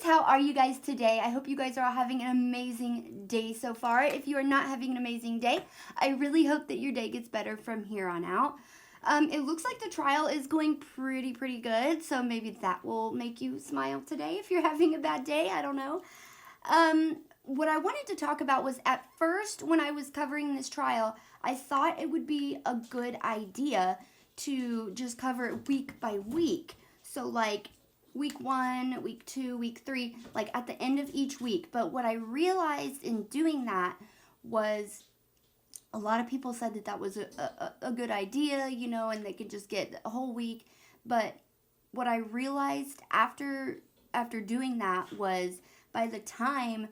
friends, how are you guys today? I hope you guys are all having an amazing day so far. If you are not having an amazing day, I really hope that your day gets better from here on out. It looks like the trial is going pretty good, so maybe that will make you smile today if you're having a bad day. I don't know. What I wanted to talk about was, at first when I was covering this trial, I thought it would be a good idea to just cover it week by week. So like week 1, week 2, week 3, like at the end of each week. But what I realized in doing that was a lot of people said that that was a good idea, you know, and they could just get a whole week. But what I realized after doing that was, by the time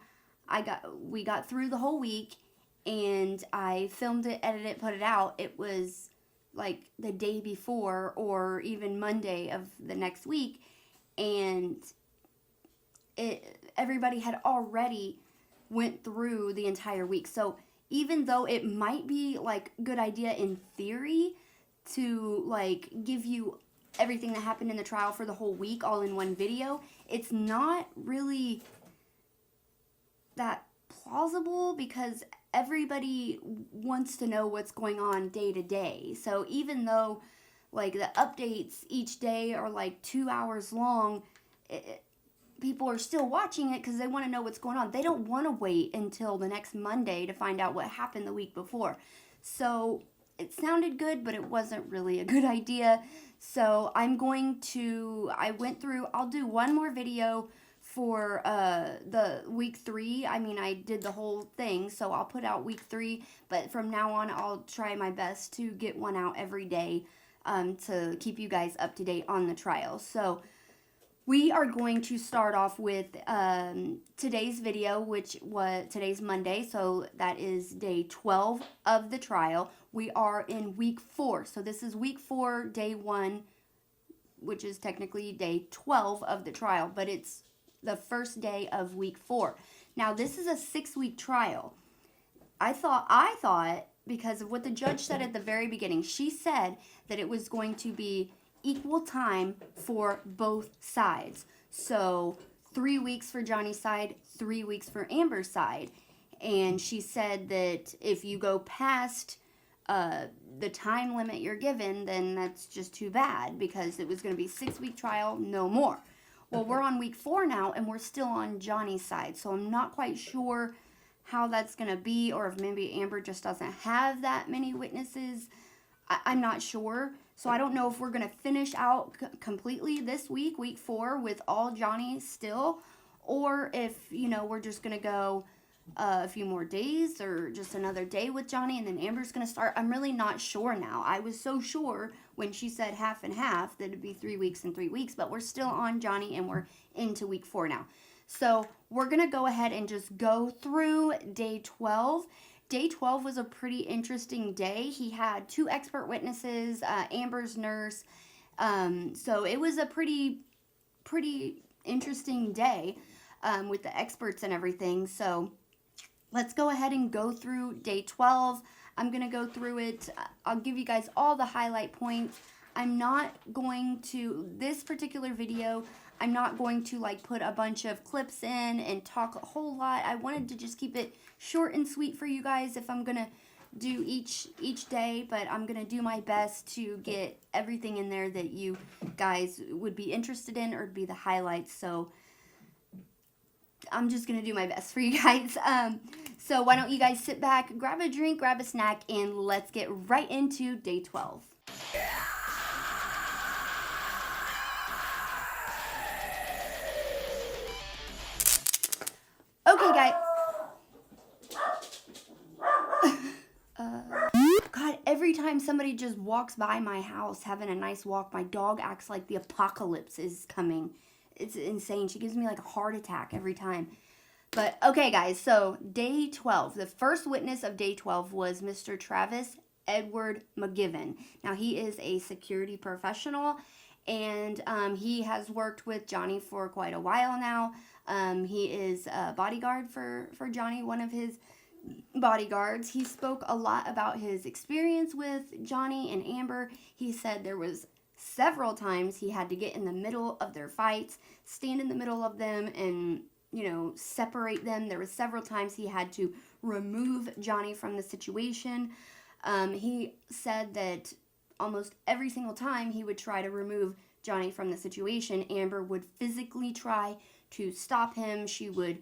we got through the whole week and I filmed it, edited it, put it out, it was like the day before or even Monday of the next week, and everybody had already went through the entire week. So even though it might be like a good idea in theory to like give you everything that happened in the trial for the whole week all in one video, it's not really that plausible because everybody wants to know what's going on day to day. So even though like the updates each day are like 2 hours long, people are still watching it because they want to know what's going on. They don't want to wait until the next Monday to find out what happened the week before. So it sounded good, but it wasn't really a good idea. So I went through, I'll do one more video for the week 3. I mean, I did the whole thing, so I'll put out week 3, but from now on I'll try my best to get one out every day to keep you guys up to date on the trial. So we are going to start off with today's video, which was today's Monday, so that is day 12 of the trial. We are in week 4, so this is week 4, day 1, which is technically day 12 of the trial, but it's the first day of week 4. Now, this is a 6-week trial. I thought, because of what the judge said at the very beginning, she said that it was going to be equal time for both sides. So 3 weeks for Johnny's side, 3 weeks for Amber's side. And she said that if you go past the time limit you're given, then that's just too bad, because it was going to be 6-week trial, no more. Well, we're on week 4 now, and we're still on Johnny's side, so I'm not quite sure how that's going to be, or if maybe Amber just doesn't have that many witnesses. I'm not sure. So I don't know if we're going to finish out completely this week, week 4, with all Johnny still, or if, you know, we're just going to go a few more days or just another day with Johnny and then Amber's going to start. I'm really not sure now. I was so sure when she said half and half that it'd be 3 weeks and 3 weeks, but we're still on Johnny and we're into week 4 now. So we're going to go ahead and just go through day 12. Day 12 was a pretty interesting day. He had 2 expert witnesses, Amber's nurse. So it was a pretty interesting day with the experts and everything. So let's go ahead and go through day 12. I'm going to go through it. I'll give you guys all the highlight points. I'm not going to, this particular video, I'm not going to like put a bunch of clips in and talk a whole lot. I wanted to just keep it short and sweet for you guys if I'm going to do each day, but I'm going to do my best to get everything in there that you guys would be interested in or be the highlights. So I'm just going to do my best for you guys. So why don't you guys sit back, grab a drink, grab a snack, and let's get right into day 12. Okay, guys. God, every time somebody just walks by my house having a nice walk, my dog acts like the apocalypse is coming. It's insane. She gives me like a heart attack every time. But okay, guys, so day 12. The first witness of day 12 was Mr. Travis Edward McGivern. Now, he is a security professional, and he has worked with Johnny for quite a while now. He is a bodyguard for Johnny, one of his bodyguards. He spoke a lot about his experience with Johnny and Amber. He said there was several times he had to get in the middle of their fights, stand in the middle of them, and, separate them. There were several times he had to remove Johnny from the situation. He said that almost every single time he would try to remove Johnny from the situation, Amber would physically try to stop him. She would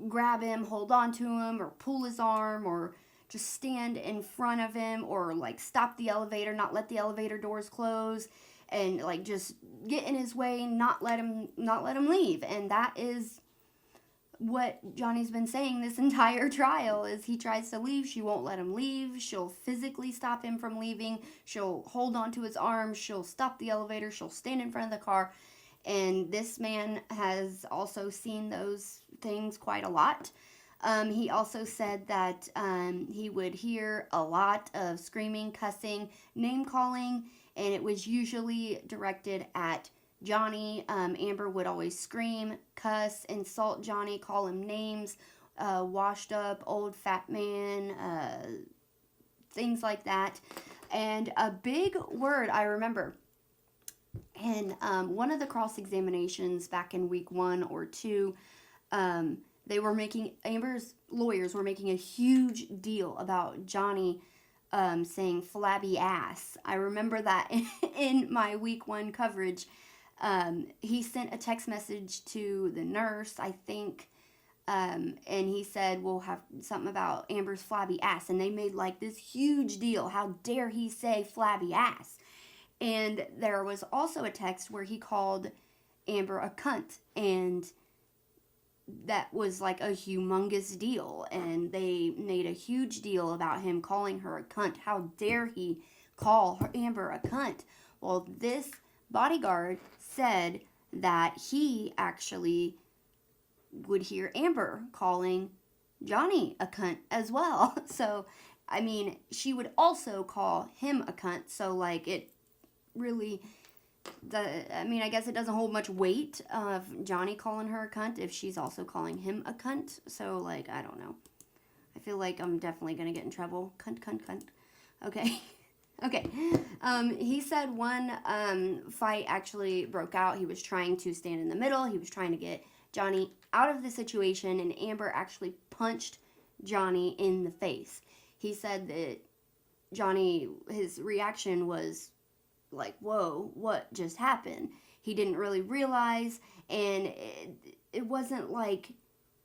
grab him, hold on to him, or pull his arm, or just stand in front of him, or like stop the elevator, not let the elevator doors close, and like just get in his way, not let him leave. And that is what Johnny's been saying this entire trial. Is he tries to leave, she won't let him leave. She'll physically stop him from leaving. She'll hold on to his arm. She'll stop the elevator. She'll stand in front of the car. And this man has also seen those things quite a lot. He also said that he would hear a lot of screaming, cussing, name calling, and it was usually directed at Johnny. Amber would always scream, cuss, insult Johnny, call him names, washed up, old fat man, things like that. And a big word I remember, in one of the cross-examinations back in week 1 or 2, Amber's lawyers were making a huge deal about Johnny saying flabby ass. I remember that in my week 1 coverage. He sent a text message to the nurse, I think, and he said, we'll have something about Amber's flabby ass. And they made like this huge deal. How dare he say flabby ass? And there was also a text where he called Amber a cunt, and that was like a humongous deal, and they made a huge deal about him calling her a cunt. How dare he call Amber a cunt? Well, this bodyguard said that he actually would hear Amber calling Johnny a cunt as well. So, I mean, she would also call him a cunt, so like it really... I guess it doesn't hold much weight of Johnny calling her a cunt if she's also calling him a cunt. So, like, I don't know. I feel like I'm definitely going to get in trouble. Cunt, cunt, cunt. Okay. Okay. He said one fight actually broke out. He was trying to stand in the middle. He was trying to get Johnny out of the situation, and Amber actually punched Johnny in the face. He said that Johnny, his reaction was like, whoa, what just happened? He didn't really realize, and it wasn't like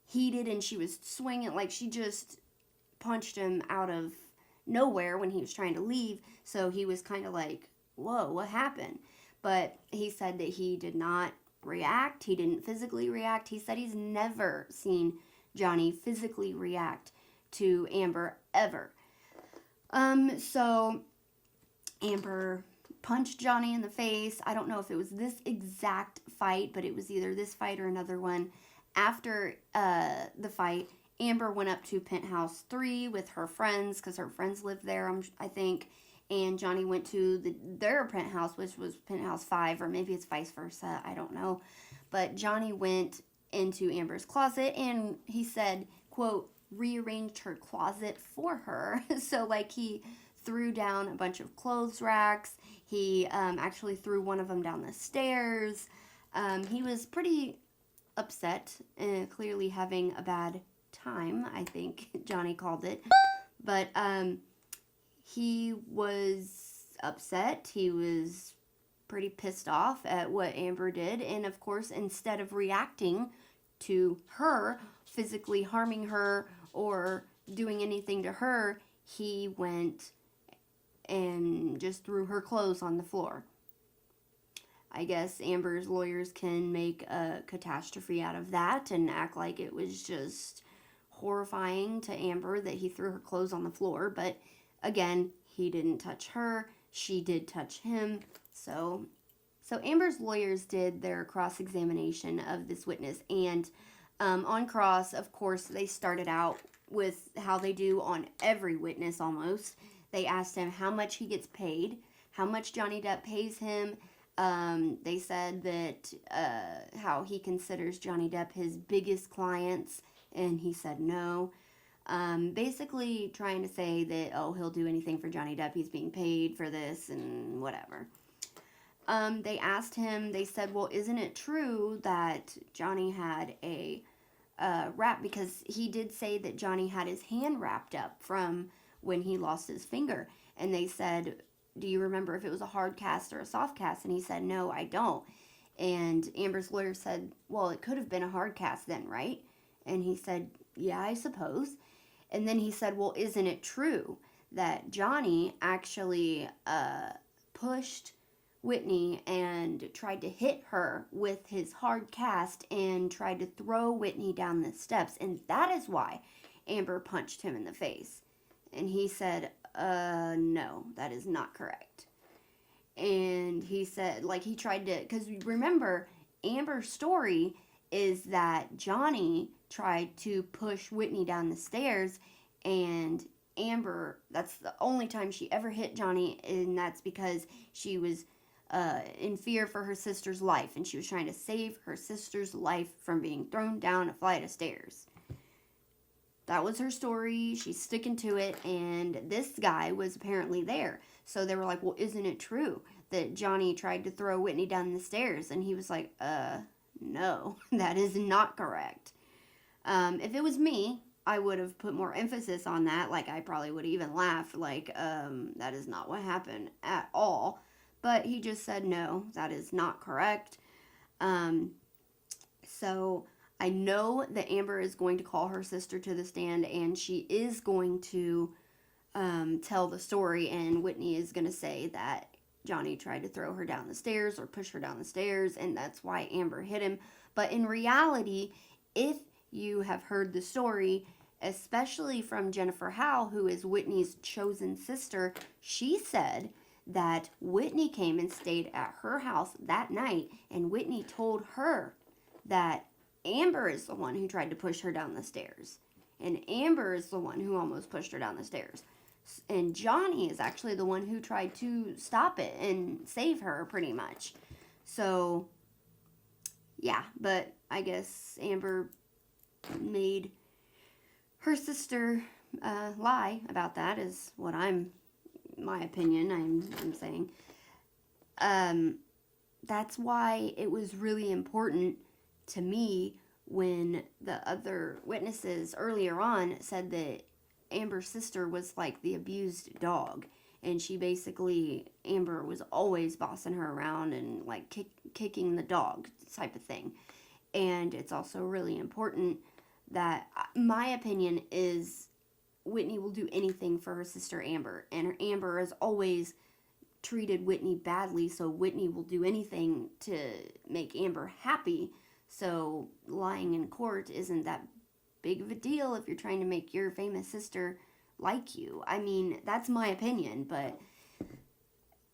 heated and she was swinging, like she just punched him out of nowhere when he was trying to leave. So he was kind of like, whoa, what happened? But he said that he did not react. He didn't physically react. He said he's never seen Johnny physically react to Amber ever. So Amber punched Johnny in the face. I don't know if it was this exact fight, but it was either this fight or another one. After the fight, Amber went up to penthouse 3 with her friends, because her friends lived there, I think, and Johnny went to their penthouse, which was penthouse 5, or maybe it's vice versa, I don't know. But Johnny went into Amber's closet, and he said, quote, rearranged her closet for her. So, like, he threw down a bunch of clothes racks. He actually threw one of them down the stairs. He was pretty upset, clearly having a bad time, I think Johnny called it. But he was upset. He was pretty pissed off at what Amber did. And of course, instead of reacting to her, physically harming her or doing anything to her, he went and just threw her clothes on the floor. I guess Amber's lawyers can make a catastrophe out of that and act like it was just horrifying to Amber that he threw her clothes on the floor. But again, he didn't touch her. She did touch him. So Amber's lawyers did their cross-examination of this witness. And on cross, of course, they started out with how they do on every witness almost. They asked him how much he gets paid, how much Johnny Depp pays him. They said that how he considers Johnny Depp his biggest clients, and he said no. Basically trying to say that, oh, he'll do anything for Johnny Depp. He's being paid for this and whatever. They asked him, they said, well, isn't it true that Johnny had a wrap? Because he did say that Johnny had his hand wrapped up from when he lost his finger. And they said, do you remember if it was a hard cast or a soft cast? And he said, no, I don't. And Amber's lawyer said, well, it could have been a hard cast then, right? And he said, yeah, I suppose. And then he said, well, isn't it true that Johnny actually pushed Whitney and tried to hit her with his hard cast and tried to throw Whitney down the steps, and that is why Amber punched him in the face? And he said, no, that is not correct. And he said, like, he tried to, because remember, Amber's story is that Johnny tried to push Whitney down the stairs, and Amber, that's the only time she ever hit Johnny, and that's because she was in fear for her sister's life, and she was trying to save her sister's life from being thrown down a flight of stairs. That was her story. She's sticking to it, and this guy was apparently there. So they were like, well, isn't it true that Johnny tried to throw Whitney down the stairs? And he was like, no, that is not correct. If it was me, I would have put more emphasis on that. Like, I probably would have even laughed, like, that is not what happened at all. But he just said, no, that is not correct. So I know that Amber is going to call her sister to the stand, and she is going to tell the story, and Whitney is going to say that Johnny tried to throw her down the stairs or push her down the stairs, and that's why Amber hit him. But in reality, if you have heard the story, especially from Jennifer Howe, who is Whitney's chosen sister, she said that Whitney came and stayed at her house that night, and Whitney told her that Amber is the one who tried to push her down the stairs, and Amber is the one who almost pushed her down the stairs, and Johnny is actually the one who tried to stop it and save her, pretty much. So yeah, but I guess Amber made her sister lie about that, is what my opinion, I'm saying. That's why it was really important to me when the other witnesses earlier on said that Amber's sister was like the abused dog, and she basically, Amber was always bossing her around and like kicking the dog type of thing. And it's also really important that, my opinion is, Whitney will do anything for her sister Amber, and Amber has always treated Whitney badly, so Whitney will do anything to make Amber happy. So lying in court isn't that big of a deal if you're trying to make your famous sister like you. I mean, that's my opinion, but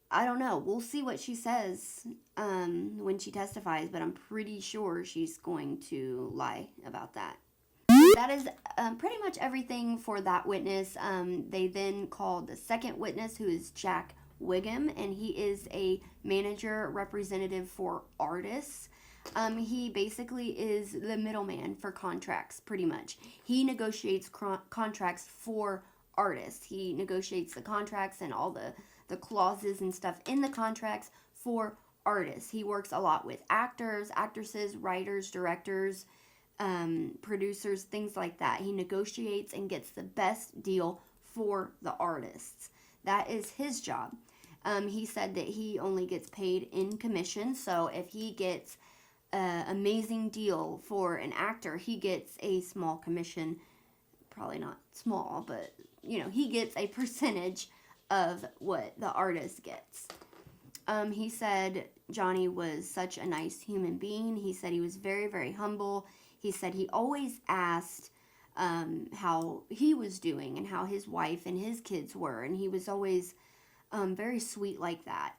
I don't know. We'll see what she says when she testifies, but I'm pretty sure she's going to lie about that. That is pretty much everything for that witness. They then called the second witness, who is Jack Whigham, and he is a manager representative for artists. He basically is the middleman for contracts, pretty much. He negotiates contracts for artists. He negotiates the contracts and all the clauses and stuff in the contracts for artists. He works a lot with actors, actresses, writers, directors, producers, things like that. He negotiates and gets the best deal for the artists. That is his job. He said that he only gets paid in commission, so if he gets an amazing deal for an actor, he gets a small commission. Probably not small, but he gets a percentage of what the artist gets. He said Johnny was such a nice human being. He said he was very, very humble. He said he always asked how he was doing and how his wife and his kids were, and he was always very sweet like that.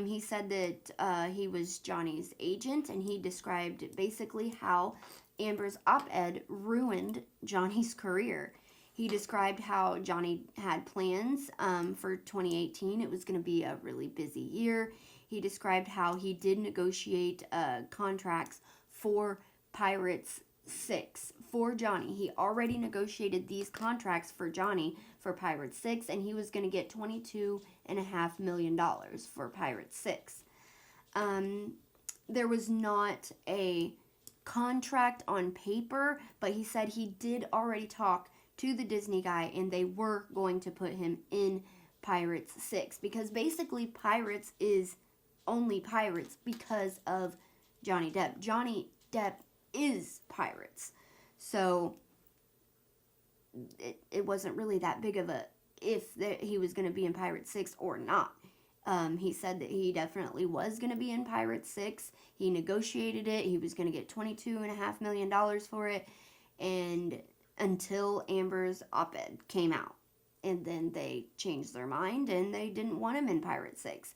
He said that he was Johnny's agent, and he described basically how Amber's op-ed ruined Johnny's career. He described how Johnny had plans for 2018. It was going to be a really busy year. He described how he did negotiate contracts for Pirates 6 for Johnny. He already negotiated these contracts for Johnny for Pirates 6, and he was going to get $22.5 million for Pirates 6. there was not a contract on paper, but he said he did already talk to the Disney guy, and they were going to put him in Pirates 6, because basically Pirates is only Pirates because of Johnny Depp. Johnny Depp is Pirates. So it wasn't really that big of a if he was going to be in Pirates 6 or not. He said that he definitely was going to be in Pirates 6. He negotiated it. He was going to get $22.5 million for it, and until Amber's op-ed came out. And then they changed their mind, and they didn't want him in Pirates 6.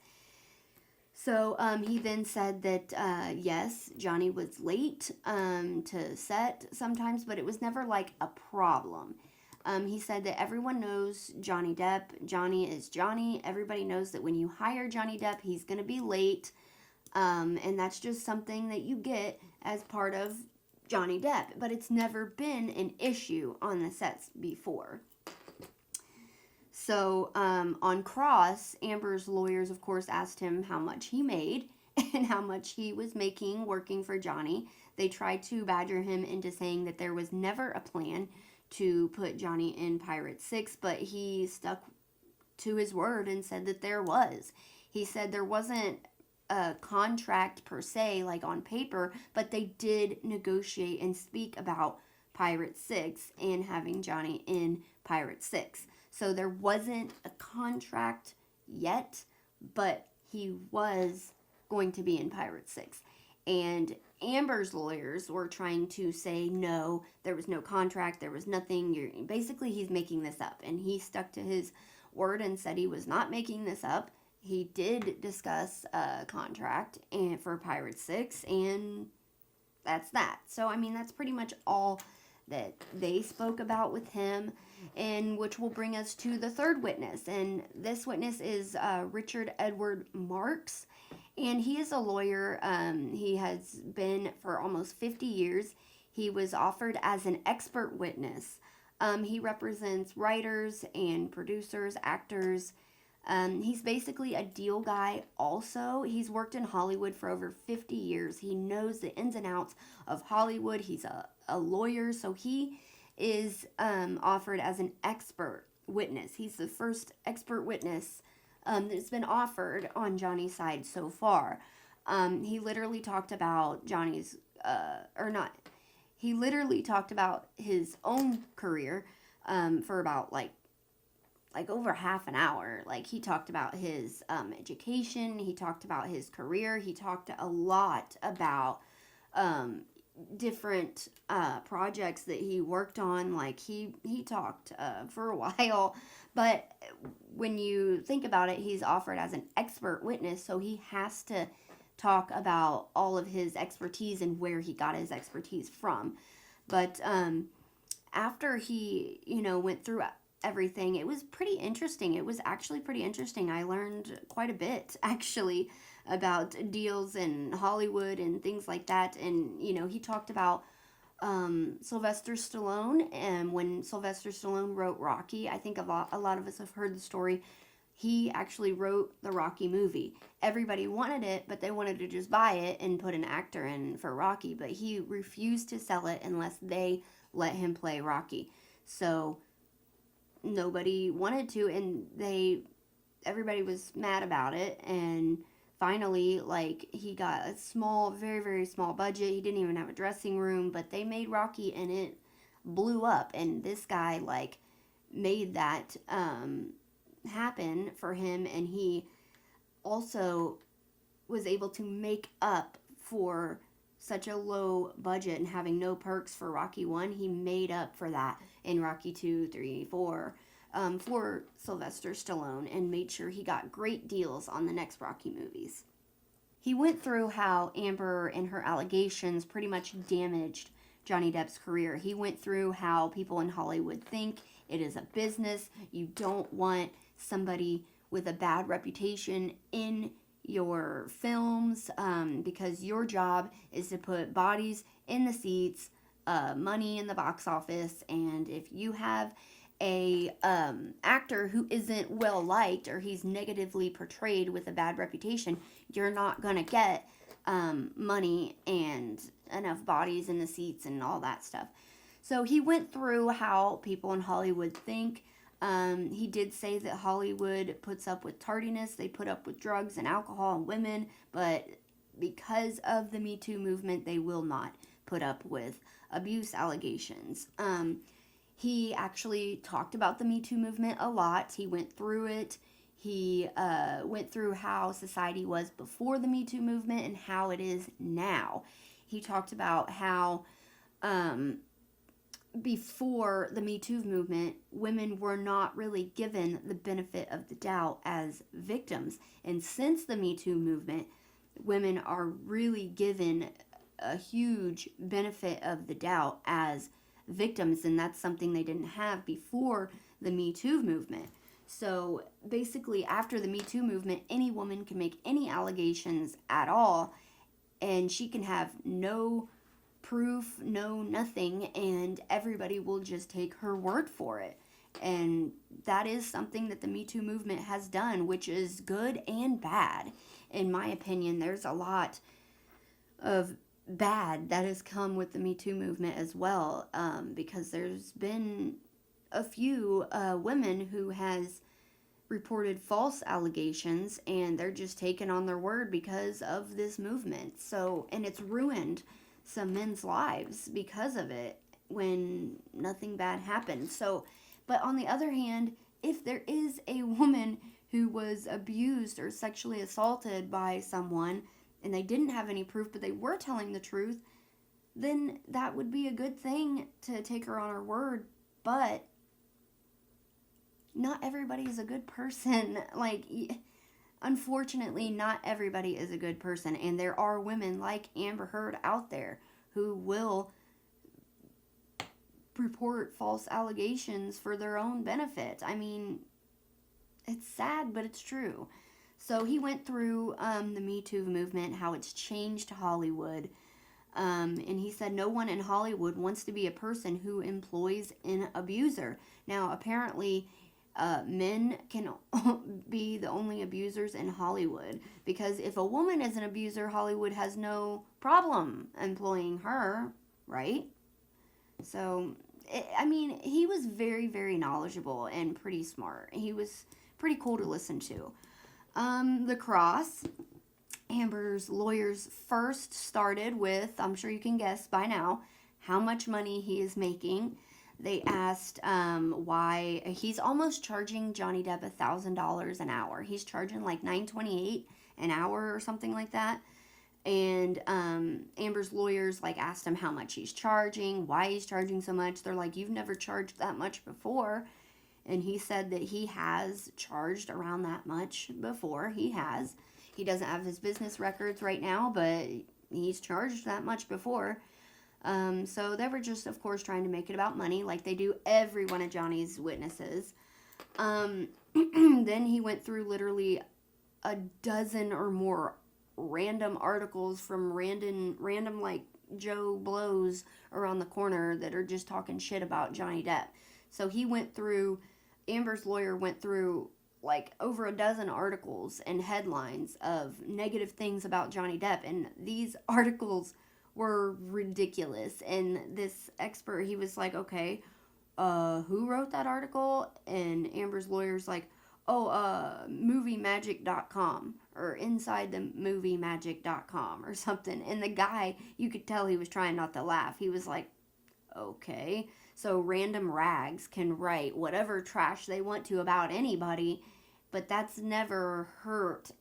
So he then said that, yes, Johnny was late to set sometimes, but it was never like a problem. He said that everyone knows Johnny Depp. Johnny is Johnny. Everybody knows that when you hire Johnny Depp, he's going to be late. And that's just something that you get as part of Johnny Depp. But it's never been an issue on the sets before. So on Cross, Amber's lawyers, of course, asked him how much he made and how much he was making working for Johnny. They tried to badger him into saying that there was never a plan to put Johnny in Pirates 6, but he stuck to his word and said that there was. He said there wasn't a contract per se, like on paper, but they did negotiate and speak about Pirates 6 and having Johnny in Pirates 6. So there wasn't a contract yet, but he was going to be in Pirates 6. And Amber's lawyers were trying to say, no, there was no contract, there was nothing. Basically, he's making this up. And he stuck to his word and said he was not making this up. He did discuss a contract for Pirates 6, and that's that. So, I mean, that's pretty much all that they spoke about with him, and which will bring us to the third witness. And this witness is Richard Edward Marks. And he is a lawyer. He has been for almost 50 years. He was offered as an expert witness. He represents writers and producers, actors. He's basically a deal guy also. He's worked in Hollywood for over 50 years. He knows the ins and outs of Hollywood. He's a lawyer, so he is offered as an expert witness. He's the first expert witness that's been offered on Johnny's side so far. He literally talked about Johnny's, he literally talked about his own career for about like over half an hour. Like, he talked about his education, he talked about his career, he talked a lot about different projects that he worked on. Like, he talked for a while, but when you think about it, he's offered as an expert witness, so he has to talk about all of his expertise and where he got his expertise from. But after he, went through everything, it was pretty interesting. It was actually pretty interesting. I learned quite a bit, actually, about deals in Hollywood and things like that. And, he talked about Sylvester Stallone, and when Sylvester Stallone wrote Rocky, I think a lot of us have heard the story. He actually wrote the Rocky movie. Everybody wanted it, but they wanted to just buy it and put an actor in for Rocky, but he refused to sell it unless they let him play Rocky. So nobody wanted to, and everybody was mad about it, and finally, he got a small, very, very small budget. He didn't even have a dressing room, but they made Rocky, and it blew up, and this guy, made that happen for him, and he also was able to make up for such a low budget and having no perks for Rocky 1. He made up for that in Rocky 2, 3, 4 for Sylvester Stallone, and made sure he got great deals on the next Rocky movies. He went through how Amber and her allegations pretty much damaged Johnny Depp's career. He went through how people in Hollywood think it is a business. You don't want somebody with a bad reputation in your films because your job is to put bodies in the seats, money in the box office, and if you have a actor who isn't well liked, or he's negatively portrayed with a bad reputation, you're not gonna get money and enough bodies in the seats and all that stuff. So he went through how people in Hollywood think. He did say that Hollywood puts up with tardiness, they put up with drugs and alcohol and women, but because of the Me Too movement, they will not put up with abuse allegations. He actually talked about the Me Too movement a lot. He went through it. He went through how society was before the Me Too movement and how it is now. He talked about how before the Me Too movement, women were not really given the benefit of the doubt as victims. And since the Me Too movement, women are really given a huge benefit of the doubt as victims, and that's something they didn't have before the Me Too movement. So basically, after the Me Too movement, any woman can make any allegations at all, and she can have no proof, no nothing, and everybody will just take her word for it. And that is something that the Me Too movement has done, which is good and bad. In my opinion, there's a lot of bad that has come with the Me Too movement as well, because there's been a few women who has reported false allegations, and they're just taken on their word because of this movement. So, and it's ruined some men's lives because of it when nothing bad happened. So, but on the other hand, if there is a woman who was abused or sexually assaulted by someone, and they didn't have any proof, but they were telling the truth, then that would be a good thing to take her on her word. But not everybody is a good person. Like, unfortunately, not everybody is a good person. And there are women like Amber Heard out there who will report false allegations for their own benefit. I mean, it's sad, but it's true. So he went through the Me Too movement, how it's changed Hollywood. And he said no one in Hollywood wants to be a person who employs an abuser. Now, apparently, men can be the only abusers in Hollywood. Because if a woman is an abuser, Hollywood has no problem employing her, right? So, I mean, he was very, very knowledgeable and pretty smart. He was pretty cool to listen to. The cross. Amber's lawyers first started with, I'm sure you can guess by now, how much money he is making. They asked why he's almost charging Johnny Depp $1,000 an hour. He's charging like $9.28 an hour or something like that. And Amber's lawyers like asked him how much he's charging, why he's charging so much. They're like, you've never charged that much before. And he said that he has charged around that much before. He has. He doesn't have his business records right now, but he's charged that much before. So they were just, of course, trying to make it about money, like they do every one of Johnny's witnesses. Then he went through literally a dozen or more random articles from random like Joe Blows around the corner that are just talking shit about Johnny Depp. So he went through, Amber's lawyer went through like over a dozen articles and headlines of negative things about Johnny Depp, and these articles were ridiculous. And this expert, he was like, okay, who wrote that article? And Amber's lawyer's like, moviemagic.com or insidethemoviemagic.com or something. And the guy, you could tell he was trying not to laugh. He was like, okay. So random rags can write whatever trash they want to about anybody, but that's never hurt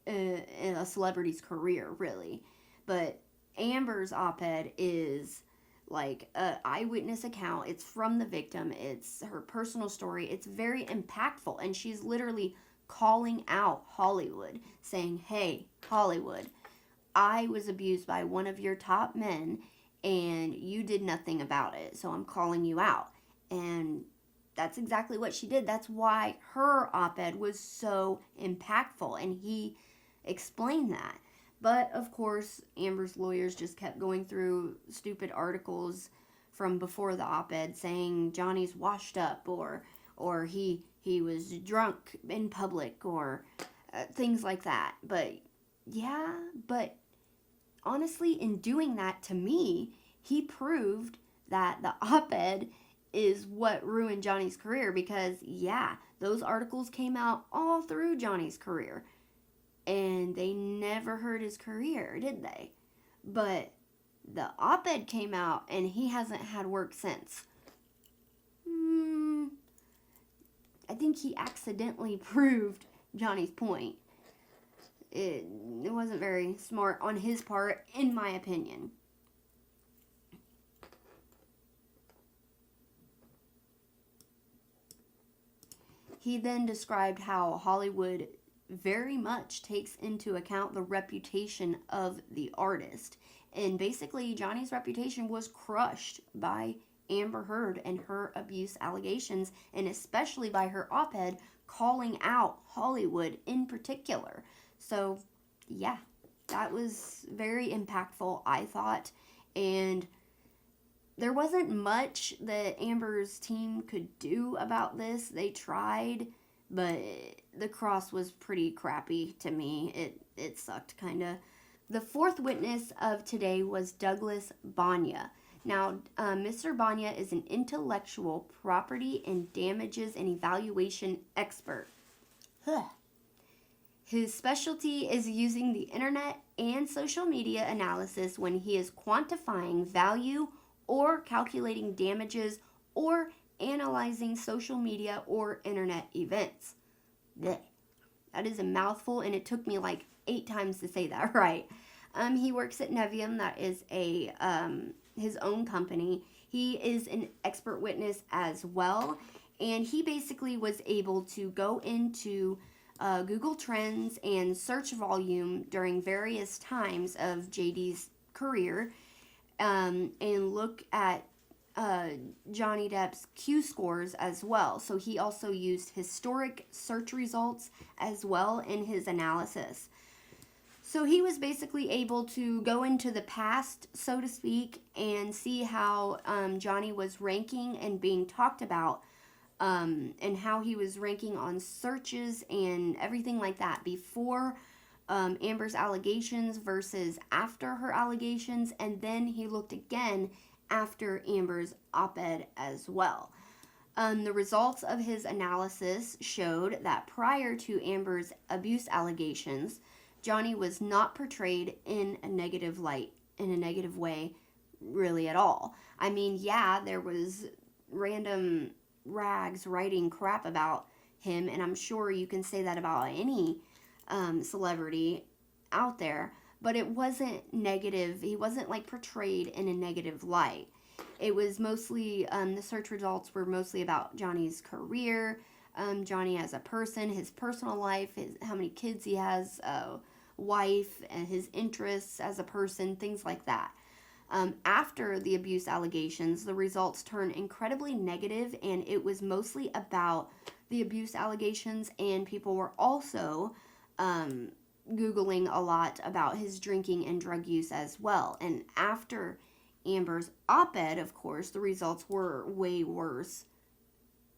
in a celebrity's career, really. But Amber's op-ed is like an eyewitness account. It's from the victim. It's her personal story. It's very impactful, and she's literally calling out Hollywood, saying, hey, Hollywood, I was abused by one of your top men, and you did nothing about it, so I'm calling you out. And that's exactly what she did. That's why her op-ed was so impactful, and he explained that. But, of course, Amber's lawyers just kept going through stupid articles from before the op-ed saying Johnny's washed up, or he was drunk in public, or things like that. But yeah, but honestly, in doing that, to me, he proved that the op-ed is what ruined Johnny's career, because yeah, those articles came out all through Johnny's career and they never hurt his career, did they? But the op-ed came out and he hasn't had work since. I think he accidentally proved Johnny's point. It wasn't very smart on his part, in my opinion. He then described how Hollywood very much takes into account the reputation of the artist. And basically, Johnny's reputation was crushed by Amber Heard and her abuse allegations, and especially by her op-ed calling out Hollywood in particular. So, yeah, that was very impactful, I thought. And there wasn't much that Amber's team could do about this. They tried, but the cross was pretty crappy to me. It sucked, kind of. The fourth witness of today was Douglas Bonia. Now, Mr. Bonia is an intellectual property and damages and evaluation expert. His specialty is using the internet and social media analysis when he is quantifying value or calculating damages or analyzing social media or internet events. Blech. That is a mouthful, and it took me like 8 times to say that right. He works at Nevium, that is his own company. He is an expert witness as well, and he basically was able to go into Google Trends and search volume during various times of JD's career, and look at Johnny Depp's Q scores as well. So he also used historic search results as well in his analysis. So he was basically able to go into the past, so to speak, and see how Johnny was ranking and being talked about, and how he was ranking on searches and everything like that before Amber's allegations versus after her allegations, and then he looked again after Amber's op-ed as well. The results of his analysis showed that prior to Amber's abuse allegations, Johnny was not portrayed in a negative light, in a negative way, really at all. I mean, yeah, there was random rags writing crap about him, and I'm sure you can say that about any celebrity out there, but it wasn't negative. He wasn't like portrayed in a negative light. It was mostly, the search results were mostly about Johnny's career, Johnny as a person, his personal life, how many kids he has, wife, and his interests as a person, things like that. After the abuse allegations, the results turned incredibly negative, and it was mostly about the abuse allegations, and people were also Googling a lot about his drinking and drug use as well. And after Amber's op-ed, of course, the results were way worse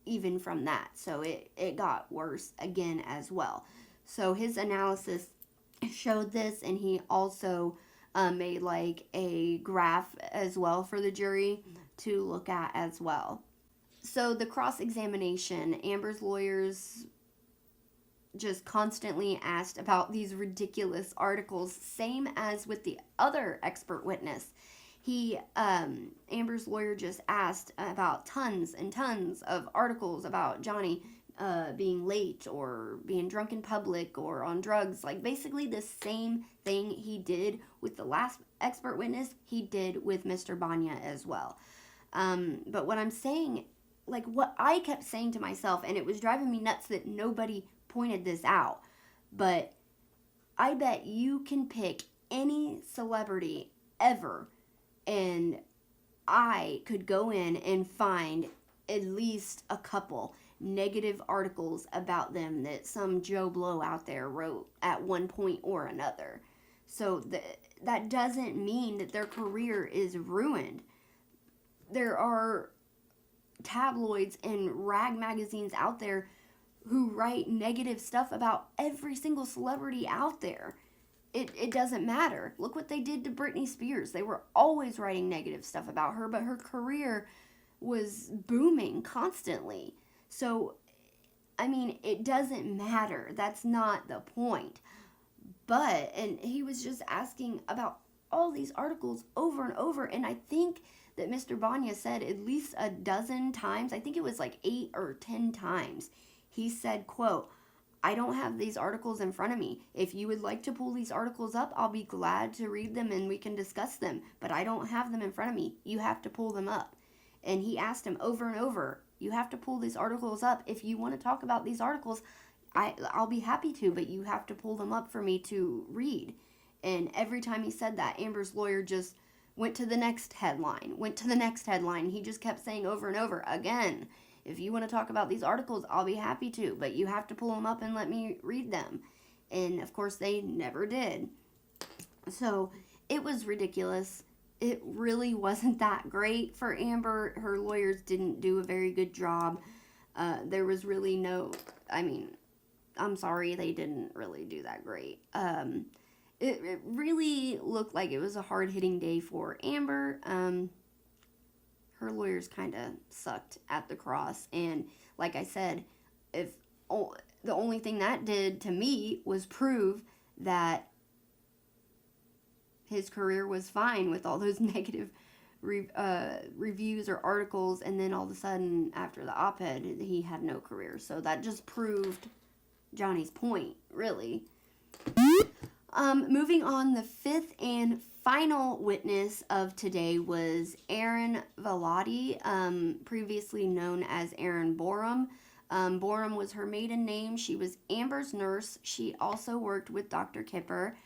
even from that. So it got worse again as well. So his analysis showed this, and he also made like a graph as well for the jury to look at as well. So the cross-examination, Amber's lawyers just constantly asked about these ridiculous articles, same as with the other expert witness. Amber's lawyer just asked about tons and tons of articles about Johnny being late or being drunk in public or on drugs. Like basically the same thing he did with the last expert witness, he did with Mr. Bonia as well. But what I'm saying, like what I kept saying to myself, and it was driving me nuts that nobody pointed this out, but I bet you can pick any celebrity ever, and I could go in and find at least a couple negative articles about them that some Joe Blow out there wrote at one point or another. So that doesn't mean that their career is ruined. there are tabloids and rag magazines out there who write negative stuff about every single celebrity out there. It doesn't matter. Look what they did to Britney Spears. They were always writing negative stuff about her, but her career was booming constantly. So, I mean, it doesn't matter. That's not the point. But, and he was just asking about all these articles over and over, and I think that Mr. Bonia said at least a dozen times, I think it was like 8 or 10 times, he said, quote, I don't have these articles in front of me. If you would like to pull these articles up, I'll be glad to read them and we can discuss them. But I don't have them in front of me. You have to pull them up. And he asked him over and over, you have to pull these articles up. If you want to talk about these articles, I'll be happy to, but you have to pull them up for me to read. And every time he said that, Amber's lawyer just went to the next headline, He just kept saying over and over, again, if you want to talk about these articles, I'll be happy to, but you have to pull them up and let me read them. And, of course, they never did. So, it was ridiculous. It really wasn't that great for Amber. Her lawyers didn't do a very good job. There was really no, I'm sorry, they didn't really do that great. It really looked like it was a hard-hitting day for Amber. Her lawyers kind of sucked at the cross, and like I said, the only thing that did to me was prove that his career was fine with all those negative reviews or articles, and then all of a sudden, after the op-ed, he had no career. So that just proved Johnny's point, really. Moving on, the fifth and final witness of today was Erin Velati, previously known as Erin Borum. Borum was her maiden name. She was Amber's nurse. She also worked with Dr. Kipper.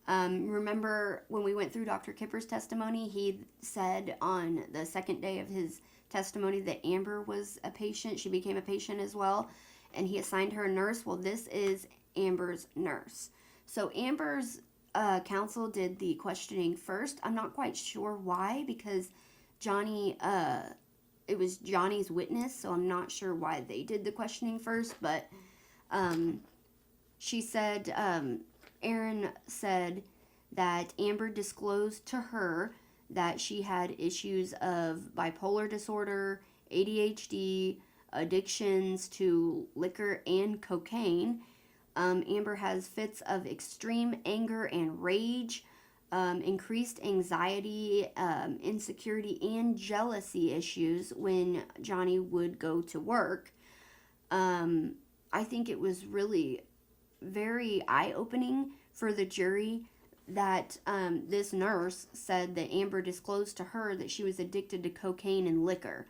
Remember when we went through Dr. Kipper's testimony, he said on the second day of his testimony that Amber was a patient. She became a patient as well, and he assigned her a nurse. Well, this is Amber's nurse. So Amber's counsel did the questioning first. I'm not quite sure why, because Johnny, it was Johnny's witness, so I'm not sure why they did the questioning first, but she said, Erin said that Amber disclosed to her that she had issues of bipolar disorder, ADHD, addictions to liquor and cocaine. Amber has fits of extreme anger and rage, increased anxiety, insecurity, and jealousy issues when Johnny would go to work. I think it was really very eye-opening for the jury that this nurse said that Amber disclosed to her that she was addicted to cocaine and liquor,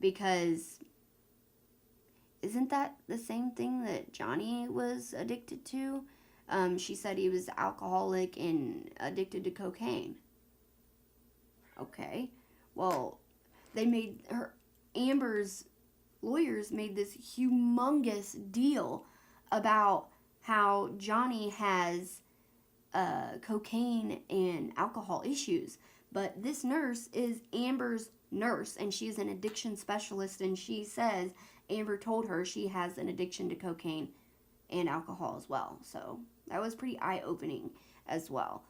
because isn't that the same thing that Johnny was addicted to? She said he was alcoholic and addicted to cocaine. Okay. Well, Amber's lawyers made this humongous deal about how Johnny has cocaine and alcohol issues. But this nurse is Amber's nurse, and she's an addiction specialist, and she says Amber told her she has an addiction to cocaine and alcohol as well. So that was pretty eye-opening as well.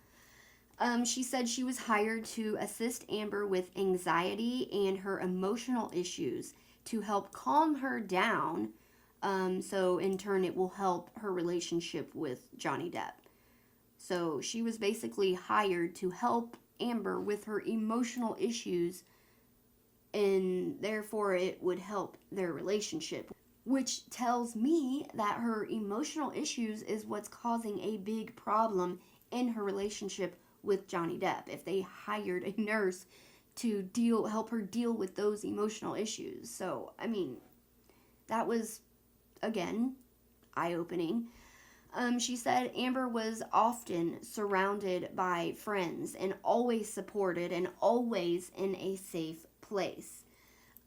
She said she was hired to assist Amber with anxiety and her emotional issues to help calm her down, so in turn it will help her relationship with Johnny Depp. So she was basically hired to help Amber with her emotional issues, and therefore it would help their relationship, which tells me that her emotional issues is what's causing a big problem in her relationship with Johnny Depp. If they hired a nurse to help her deal with those emotional issues. So, that was, again, eye-opening. She said Amber was often surrounded by friends and always supported and always in a safe place.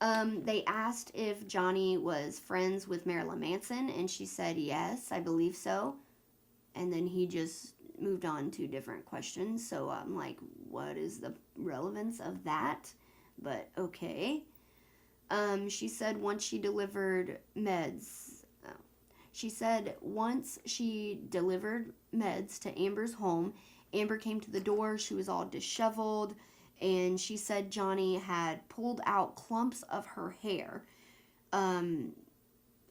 They asked if Johnny was friends with Marilyn Manson, and she said, yes, I believe so. And then he just moved on to different questions. So I'm like, what is the relevance of that? but okay. She said once she delivered meds, she said once she delivered meds to Amber's home, Amber came to the door. She was all disheveled, and she said Johnny had pulled out clumps of her hair.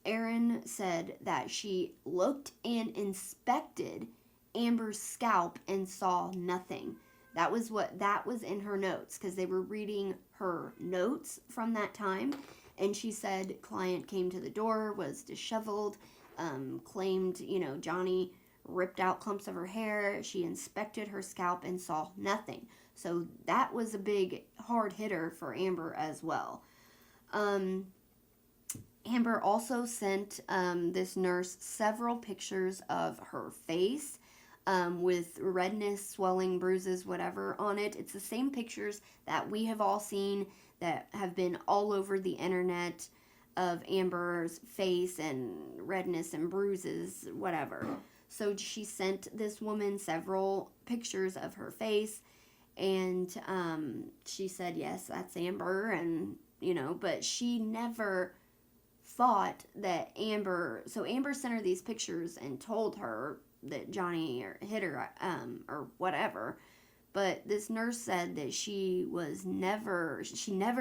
Erin said that she looked and inspected Amber's scalp and saw nothing. That was in her notes, because they were reading her notes from that time. And she said client came to the door, was disheveled, claimed, Johnny ripped out clumps of her hair. She inspected her scalp and saw nothing. So that was a big hard hitter for Amber as well. Amber also sent this nurse several pictures of her face with redness, swelling, bruises, whatever on it. It's the same pictures that we have all seen that have been all over the internet of Amber's face and redness and bruises, whatever. So she sent this woman several pictures of her face, and she said, yes, that's Amber, and, but she never thought that Amber sent her these pictures and told her that Johnny hit her or whatever, but this nurse said that she never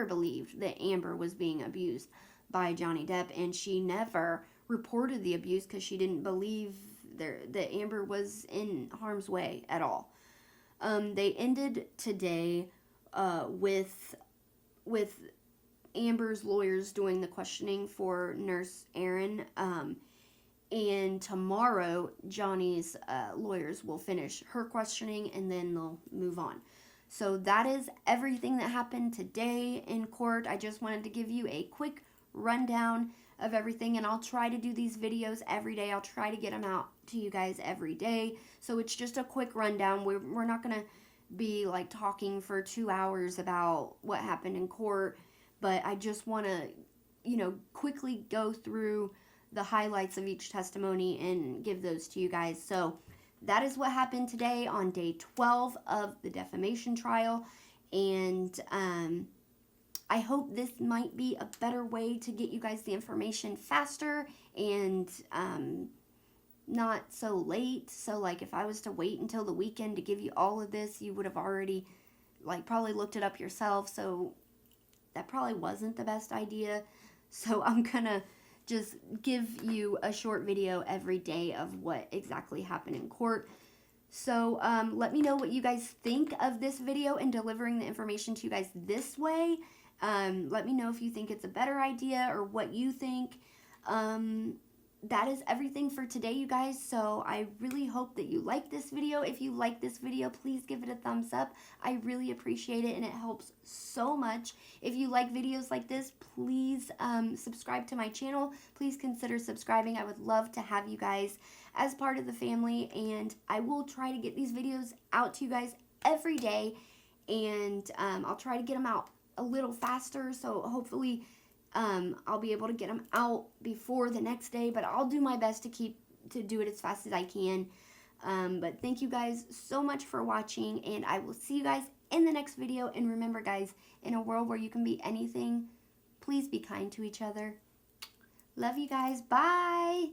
believed that Amber was being abused by Johnny Depp, and she never reported the abuse because she didn't believe that Amber was in harm's way at all. They ended today with Amber's lawyers doing the questioning for Nurse Erin, and tomorrow Johnny's lawyers will finish her questioning, and then they'll move on. So that is everything that happened today in court. I just wanted to give you a quick rundown of everything, and I'll try to do these videos every day. I'll try to get them out to you guys every day. So it's just a quick rundown. We're not going to be like talking for 2 hours about what happened in court, but I just want to, quickly go through the highlights of each testimony and give those to you guys. So that is what happened today on day 12 of the defamation trial, and I hope this might be a better way to get you guys the information faster and not so late. So like if I was to wait until the weekend to give you all of this, you would have already probably looked it up yourself. So that probably wasn't the best idea. So I'm gonna just give you a short video every day of what exactly happened in court. So let me know what you guys think of this video and delivering the information to you guys this way. Let me know if you think it's a better idea or what you think. That is everything for today, you guys. So I really hope that you like this video. If you like this video, please give it a thumbs up. I really appreciate it, and it helps so much. If you like videos like this, please subscribe to my channel. Please consider subscribing. I would love to have you guys as part of the family, and I will try to get these videos out to you guys every day, and I'll try to get them out a little faster, so hopefully I'll be able to get them out before the next day, but I'll do my best to do it as fast as I can. But thank you guys so much for watching, and I will see you guys in the next video. And remember, guys, in a world where you can be anything, please be kind to each other. Love you guys. Bye.